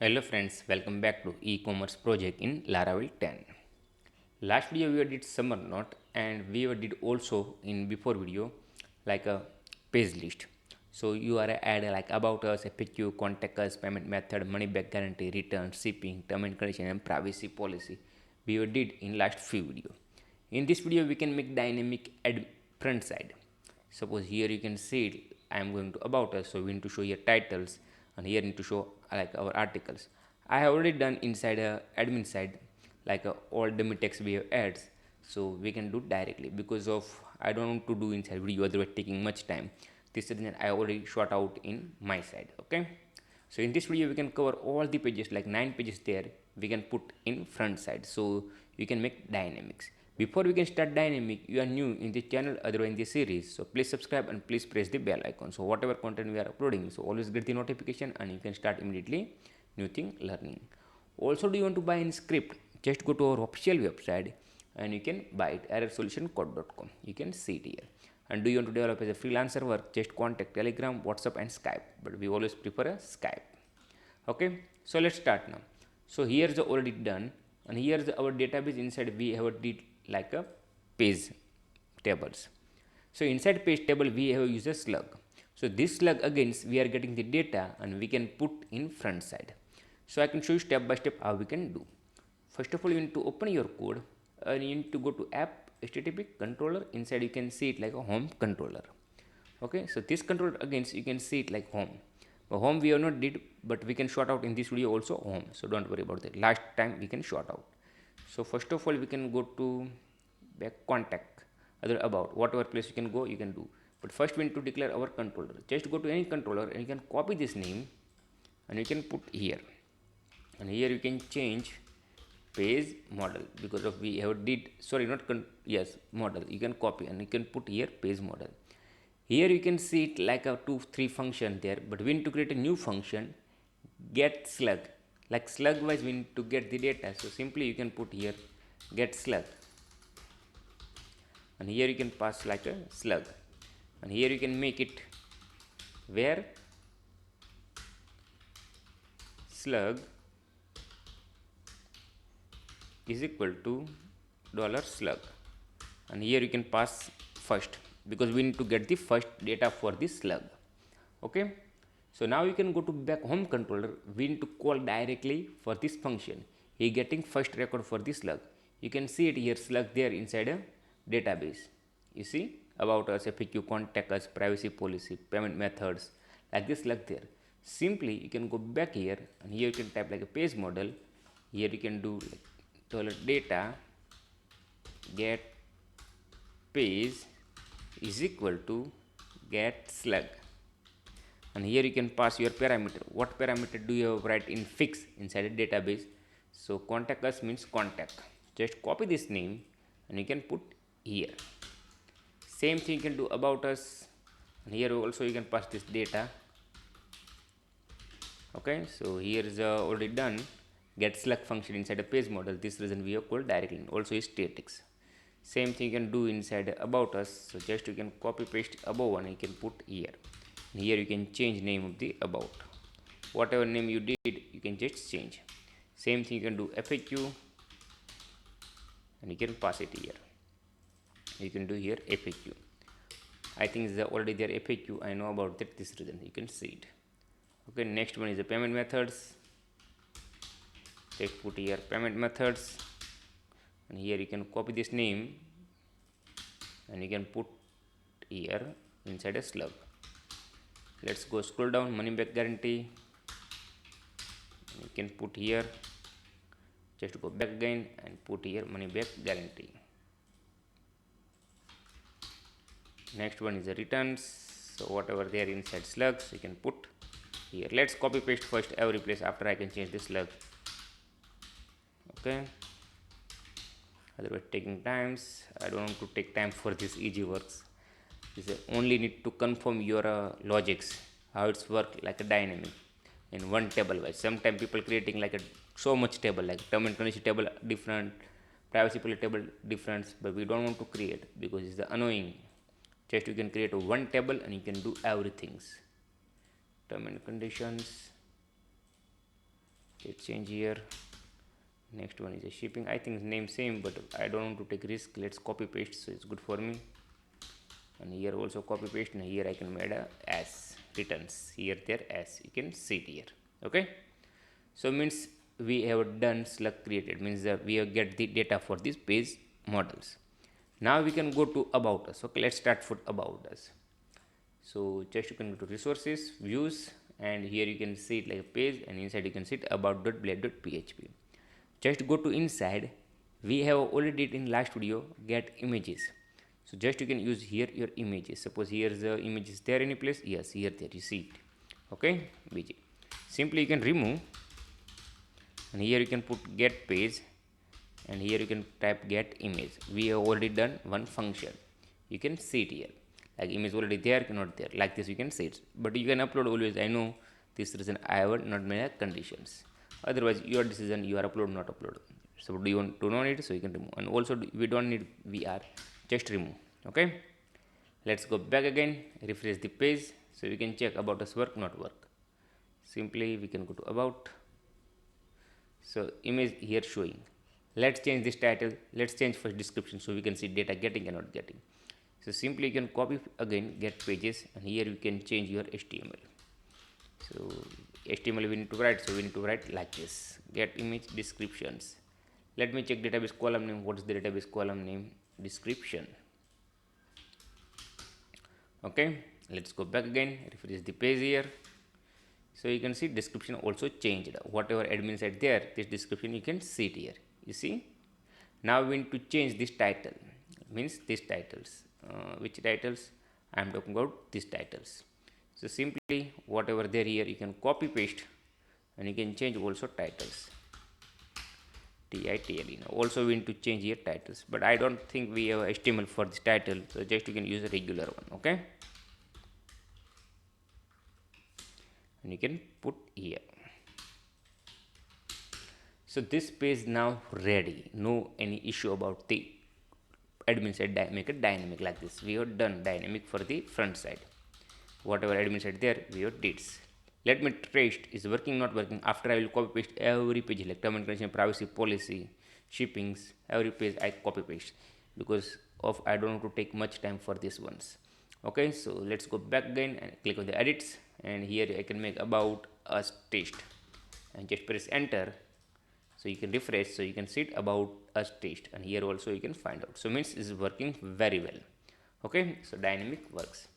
Hello friends, welcome back to e-commerce project in Laravel 10. Last video we did summer note and we did also in before video like a page list. So you are add like about us, FAQ, contact us, payment method, money back guarantee, return, shipping, term and condition and privacy policy. We did in last few video. In this video we can make dynamic add front side. Suppose here you can see it, I am going to about us, so we need to show here titles and here need to show like our articles. I have already done inside a admin side like all the text we have ads, so we can do directly because of I don't want to do inside video otherwise taking much time. This is reason I already shot out in my side. Okay, so in this video we can cover all the pages like 9 pages there we can put in front side, so you can make dynamics. Before we can start dynamic, you are new in the channel otherwise in the series, so please subscribe and please press the bell icon, so whatever content we are uploading, so always get the notification and you can start immediately new thing learning. Also, do you want to buy any script? Just go to our official website and you can buy it, errorsolutioncode.com. You can see it here. And do you want to develop as a freelancer work? Just contact Telegram, WhatsApp and Skype, but we always prefer a Skype. Okay, so let's start now. So here's the already done, and here's our database. Inside we have did like a page tables. So inside page table we have used a slug. So this slug again we are getting the data and we can put in front side. So I can show you step by step how we can do. First of all, you need to open your code and you need to go to app http controller. Inside you can see it like a home controller. Okay, so this controller again you can see it like home. But home we have not did, but we can sort out in this video also home, so don't worry about that. Last time we can sort out. So first of all we can go to back contact other about whatever place you can go you can do, but first we need to declare our controller. Just go to any controller and you can copy this name and you can put here, and here you can change page model because of we have did sorry not yes model. You can copy and you can put here page model. Here you can see it like a 2-3 function there, but we need to create a new function get slug. Like slug wise we need to get the data, so simply you can put here get slug, and here you can pass like a slug, and here you can make it where slug is equal to dollar slug, and here you can pass first because we need to get the first data for this slug. Okay, so now you can go to back home controller. We need to call directly for this function. He getting first record for this slug. You can see it here slug there inside a database. You see about us, FAQ, contact us, privacy policy, payment methods, like this slug there. Simply you can go back here and here you can type like a page model. Here you can do like $data get page is equal to get slug, and here you can pass your parameter. What parameter do you write in fix inside a database? So contact us means contact. Just copy this name and you can put here. Same thing you can do about us, and here also you can pass this data. Okay, so here is already done get slug function inside a page model. This reason we have called directly, also is statics. Same thing you can do inside about us, so just you can copy paste above and you can put here, and here you can change name of the about. Whatever name you did you can just change. Same thing you can do FAQ and you can pass it here. You can do here FAQ. I think is already there FAQ. I know about that, this reason you can see it. Okay, next one is the payment methods. Take put here payment methods, and here you can copy this name and you can put here inside a slug. Let's go scroll down, money back guarantee. You can put here, just go back again and put here money back guarantee. Next one is the returns, so whatever there inside slugs you can put here. Let's copy paste first every place, after I can change the slug. Okay, otherwise taking times. I don't want to take time for this easy works. This only need to confirm your logics how it's work like a dynamic in one table wise. Sometimes people creating like a so much table like term and condition table different, privacy policy table different, but we don't want to create because it's the annoying. Just you can create one table and you can do everything. Term and conditions, let's change here. Next one is a shipping. I think name same, but I don't want to take risk. Let's copy paste, so it's good for me. And here also copy paste, and here I can add a as returns here there as you can see it here. Okay, so means we have done slug created, means that we have get the data for these page models. Now we can go to about us. Okay, let's start with about us. So just you can go to resources, views, and here you can see it like a page, and inside you can see it about.blade.php. Just go to inside. We have already did in last video get images. So just you can use here your images. Suppose here the image is there any place. Yes, here there you see it. Okay, bg. Simply you can remove, and here you can put get page, and here you can type get image. We have already done one function. You can see it here, like image already there, not there, like this you can see it, but you can upload always. I know this reason I have not made conditions, otherwise your decision, you are upload not upload. So do you want to know it, so you can remove, and also we don't need vr, just remove. Okay, let's go back again, refresh the page, so we can check about us work not work. Simply we can go to about, so image here showing. Let's change this title, let's change first description, so we can see data getting and not getting. So simply you can copy again get pages, and here you can change your html. So html we need to write, so we need to write like this, get image descriptions. Let me check database column name. What is the database column name? Description. Okay, let's go back again, refresh the page here. So you can see description also changed. Whatever admin said there, this description you can see it here. You see, now we need to change this title, means these titles. Which titles? I am talking about these titles. So simply whatever there here you can copy paste, and you can change also titles. title. Also we need to change here titles, but I don't think we have HTML for this title, so just you can use a regular one. Okay, and you can put here. So this page now ready, no any issue about the admin side, make it dynamic like this. We have done dynamic for the front side, whatever admin side there we have did. Let me test is working not working. After I will copy paste every page, like term and condition, privacy policy, shippings, every page I copy paste, because of I don't want to take much time for these ones. Okay, so let's go back again and click on the edits, and here I can make about us test, and just press enter. So you can refresh, so you can see it about us test, and here also you can find out. So means is working very well. Okay, so dynamic works.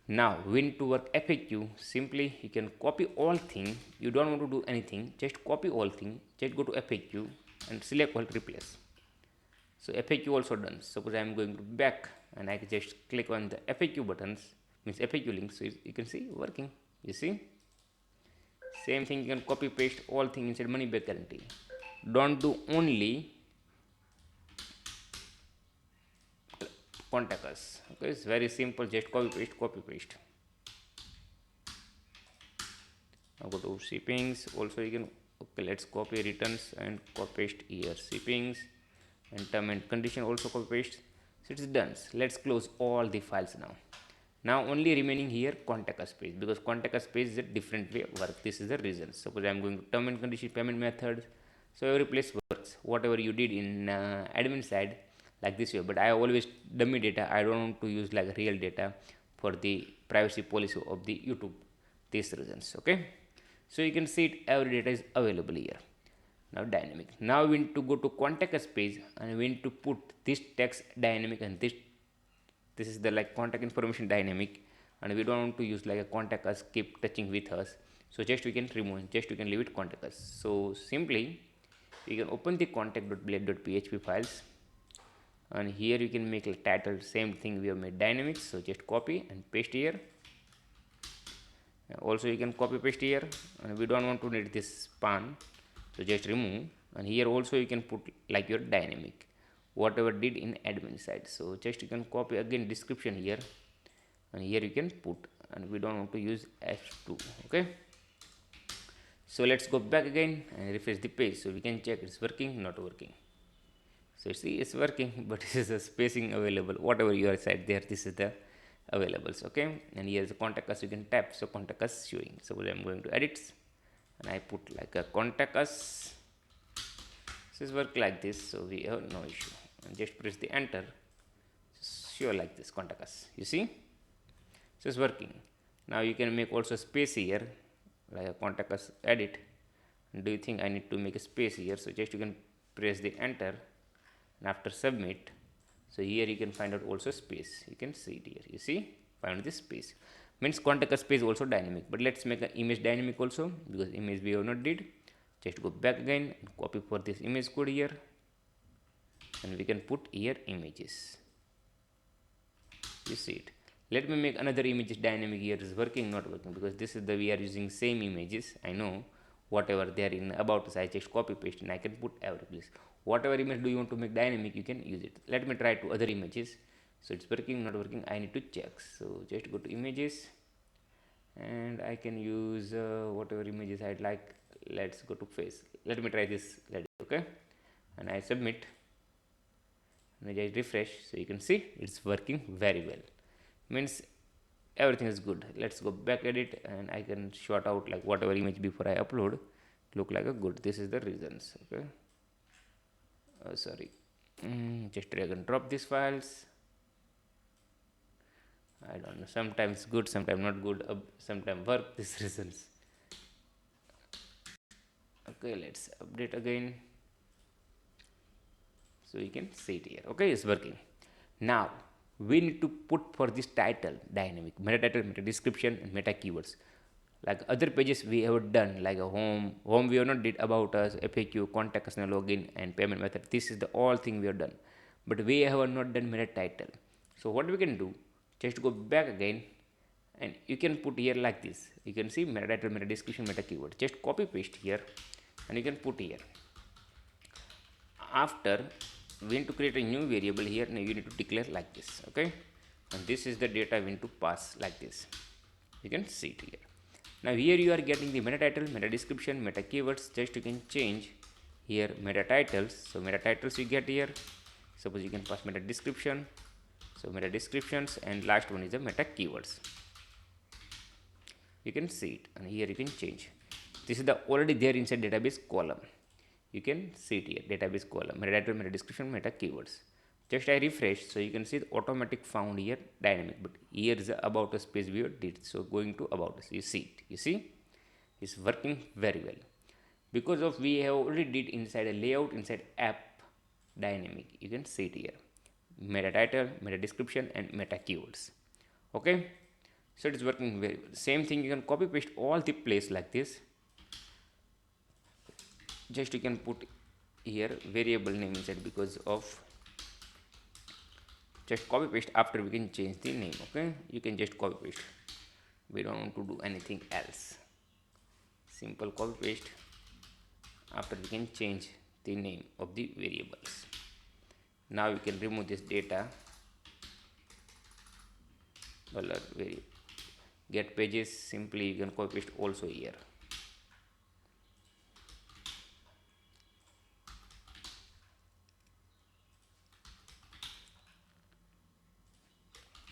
Now we need to work FAQ. Simply you can copy all thing, you don't want to do anything, just copy all thing, just go to FAQ and select all replace. So FAQ also done. Suppose I am going to back, and I can just click on the FAQ buttons, means FAQ links, so you can see working. You see, same thing, you can copy paste all thing inside money back guarantee. Don't do only contact us. Okay, it's very simple, just copy paste. Now go to shippings, also you can, okay, let's copy returns and copy paste here shippings, and term and condition also copy paste. So it's done. Let's close all the files now. Now only remaining here contact us page, because contact us page is a different way of work. This is the reason. Suppose I am going to term and condition, payment method, so every place works whatever you did in admin side like this way, but I always dummy data. I don't want to use like real data for the privacy policy of the YouTube, these reasons. Okay, so you can see it, every data is available here. Now dynamic, now we need to go to contact us page, and we need to put this text dynamic, and this is the like contact information dynamic, and we don't want to use like a contact us keep touching with us, so just we can remove, just you can leave it contact us. So simply you can open the contact.blade.php files, and here you can make a title, same thing we have made dynamics, so just copy and paste here. Also you can copy paste here, and we don't want to need this span, so just remove, and here also you can put like your dynamic whatever did in admin side. So just you can copy again description here, and here you can put, and we don't want to use h2. Okay, so let's go back again and refresh the page, so we can check it's working not working. So see it's working, but this is the spacing available, whatever your side there, this is the availables. Okay, and here is the contact us, you can tap, so contact us showing. So I'm going to edits, and I put like a contact us. This work like this, so we have no issue. And just press the enter. Sure, like this, contact us. You see, this is working. Now you can make also space here, like a contact us edit. And do you think I need to make a space here? So just you can press the enter, and after submit, so here you can find out also space. You can see it here. You see, find this space. Means contact us space also dynamic. But let's make an image dynamic also, because image we have not did. Just go back again and copy for this image code here, and we can put here images. You see it. Let me make another image dynamic here. Is working, not working, because this is the we are using same images. I know whatever they are in about us, I just copy paste and I can put every place. Whatever image do you want to make dynamic, you can use it. Let me try to other images. So it's working, not working, I need to check. So just go to images, and I can use whatever images I'd like. Let's go to face. Let me try this. Okay, and I submit, and I just refresh. So you can see it's working very well. Means everything is good. Let's go back edit, and I can short out like whatever image before I upload look like a good. This is the reasons. Okay, sorry, just drag and drop these files. I don't know, sometimes good, sometimes not good, sometimes work these reasons. Okay, let's update again, so you can see it here. Okay, it's working. Now we need to put for this title dynamic meta title, meta description, and meta keywords. Like other pages we have done, like a home we have not did about us, FAQ, contact us, login, and payment method. This is the all thing we have done, but we have not done meta title. So what we can do, just go back again, and you can put here like this. You can see meta title, meta description, meta keyword. Just copy paste here, and you can put here. After we need to create a new variable here. Now you need to declare like this. Okay, and this is the data we need to pass like this. You can see it here. Now here you are getting the meta title, meta description, meta keywords. Just you can change here meta titles. So meta titles you get here. Suppose you can pass meta description. So meta descriptions, and last one is the meta keywords. You can see it, and here you can change. This is the already there inside database column. You can see it here, database column, meta title, meta description, meta keywords. Just I refresh, so you can see the automatic found here dynamic, but here is the about us page we did. So going to about us, you see it. You see, it's working very well, because of we have already did inside a layout, inside app dynamic. You can see it here, meta title, meta description, and meta keywords. Okay, so it is working very well. Same thing, you can copy paste all the place like this. Just you can put here variable name inside, because of just copy paste. After we can change the name. Okay, you can just copy paste, we don't want to do anything else. Simple copy paste. After we can change the name of the variables. Now you can remove this data dollar variable get pages. Simply you can copy paste also here.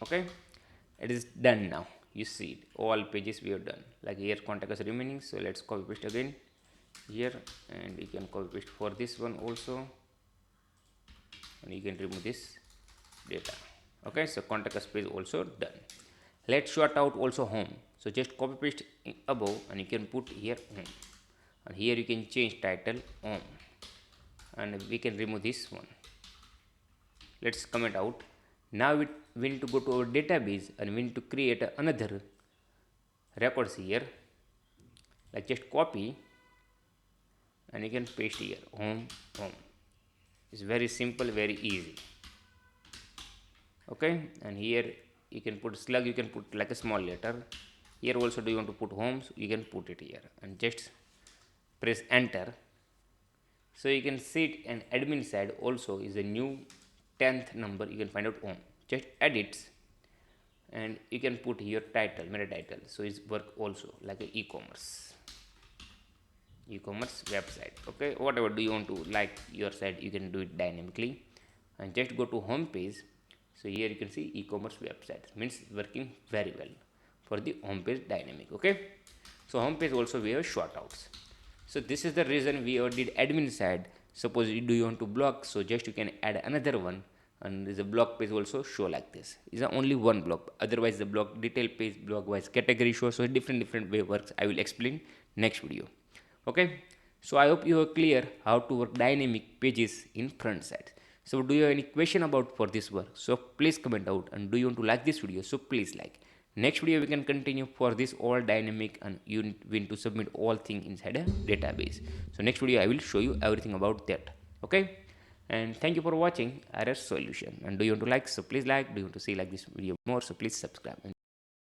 Okay, it is done now. You see it, all pages we have done. Like here contact us remaining, so let's copy paste again here, and you can copy paste for this one also, and you can remove this data. Okay, so contact us page also done. Let's sort out also home. So just copy paste above, and you can put here home, and here you can change title home, and we can remove this one. Let's comment out. Now we need to go to our database, and we need to create another records here. Like just copy, and you can paste here home. It's very simple, very easy. Okay, and here you can put slug, you can put like a small letter. Here also do you want to put home, so you can put it here, and just press enter. So you can see it, and admin side also is a new 10th number. You can find out home, just edits, and you can put here title, meta title. So it's work also like a e-commerce website. Okay, whatever do you want to like your site, you can do it dynamically, and just go to home page. So here you can see e-commerce website, means working very well for the home page dynamic. Okay, so home page also we have short outs. So this is the reason we did admin side. Suppose you do you want to block, so just you can add another one, and there's a block page also show like this. Is only one block. Otherwise the block detail page, block wise category show. So different way works. I will explain next video. Okay. So I hope you are clear how to work dynamic pages in front side. So do you have any question about for this work? So please comment out, and do you want to like this video? So please like. Next video we can continue for this all dynamic, and you need to submit all thing inside a database. So next video I will show you everything about that. Okay, and thank you for watching RS solution. And do you want to like? So please like. Do you want to see like this video more? So please subscribe.